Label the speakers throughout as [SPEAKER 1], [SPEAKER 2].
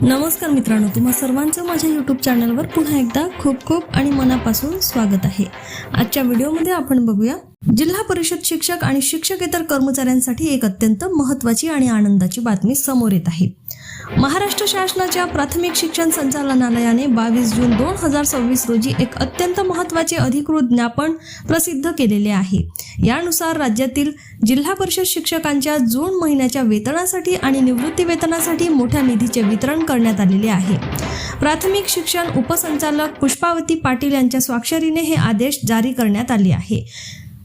[SPEAKER 1] नमस्कार मित्रांनो, तुम्हा सर्वांचं माझ्या यूट्यूब चॅनलवर पुन्हा एकदा खूप खूप आणि मनापासून स्वागत आहे। आजच्या व्हिडिओमध्ये आपण बघूया जिल्हा परिषद शिक्षक आणि शिक्षकेतर कर्मचाऱ्यांसाठी एक अत्यंत महत्त्वाची आणि आनंदाची बातमी समोर येत आहे। महाराष्ट्र शासनाच्या प्राथमिक शिक्षण संचालनालयाने 22 जून 2026 रोजी एक अत्यंत महत्त्वाचे अधिकृत ज्ञापन प्रसिद्ध केलेले आहे। यानुसार राज्यातील जिल्हा परिषद शिक्षकांच्या जून महिन्याच्या वेतनासाठी आणि निवृत्ती वेतनासाठी मोठ्या निधीचे वितरण करण्यात आलेले आहे। प्राथमिक शिक्षण उपसंचालक पुष्पावती पाटील यांच्या स्वाक्षरीने हे आदेश जारी करण्यात आले आहे।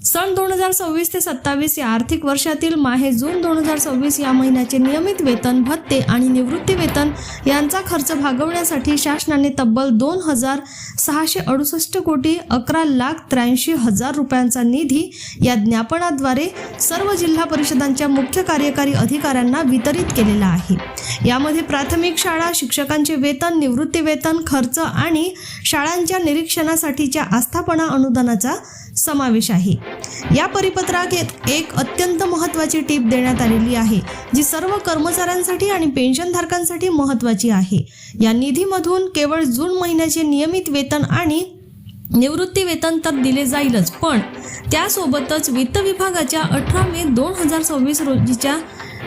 [SPEAKER 1] सन 2026 ते 27 या आर्थिक वर्षातील माहे जून 2026 या महिन्याचे नियमित वेतन, भत्ते आणि निवृत्ती वेतन यांचा खर्च भागवण्यासाठी शासनाने तब्बल 2,668 कोटी 11,83,000 रुपयांचा निधी या ज्ञापनाद्वारे सर्व जिल्हा परिषदांच्या मुख्य कार्यकारी अधिकाऱ्यांना वितरित केलेला आहे। यामध्ये प्राथमिक शाळा शिक्षकांचे वेतन, निवृत्ती वेतन, खर्च आणि शाळांच्या निरीक्षणासाठीच्या आस्थापना अनुदानाचा समावेश आहे। या परिपत्रात एक अत्यंत महत्त्वाची टीप देण्यात आलेली आहे, जी सर्व कर्मचाऱ्यांसाठी आणि पेन्शनधारकांसाठी महत्त्वाची आहे। या निधीमधून केवळ जून महिन्याचे नियमित वेतन आणि निवृत्ती वेतन तर दिले जाईलच, पण त्यासोबतच वित्त विभागाच्या 18 मे 2026 रोजीच्या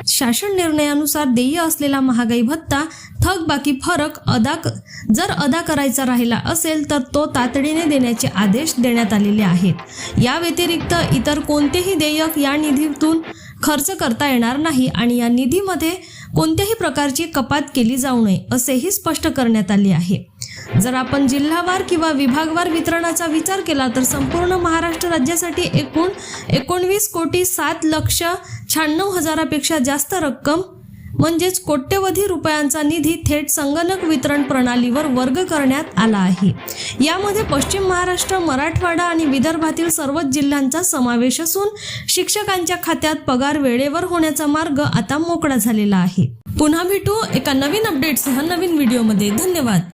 [SPEAKER 1] शासन निर्णयानुसार देय असलेला महागाई भत्ता, थकबाकी फरक जर अदा करायचा राहिला असेल तर तो तातडीने देण्याचे आदेश देण्यात आलेले आहेत। या व्यतिरिक्त इतर कोणतेही देयक या निधीतून खर्च करता येणार नाही आणि या निधीमध्ये कोणत्याही प्रकारची कपात केली जाऊ नये असेही स्पष्ट करण्यात आले आहे। जर आपण जिल्हावार किंवा विभागवार वितरणाचा विचार केला तर संपूर्ण महाराष्ट्र राज्यासाठी एकूण 19,07,96,000 पेक्षा जास्त रक्कम म्हणजेच कोट्यवधी रुपयांचा निधी थेट संगणक वितरण प्रणालीवर वर्ग करण्यात आला आहे। यामध्ये पश्चिम महाराष्ट्र, मराठवाडा आणि विदर्भातील सर्वच जिल्ह्यांचा समावेश असून शिक्षकांच्या खात्यात पगार वेळेवर होण्याचा मार्ग आता मोकळा झालेला आहे। पुन्हा भेटू एका नवीन अपडेटसह नवीन व्हिडिओमध्ये। धन्यवाद।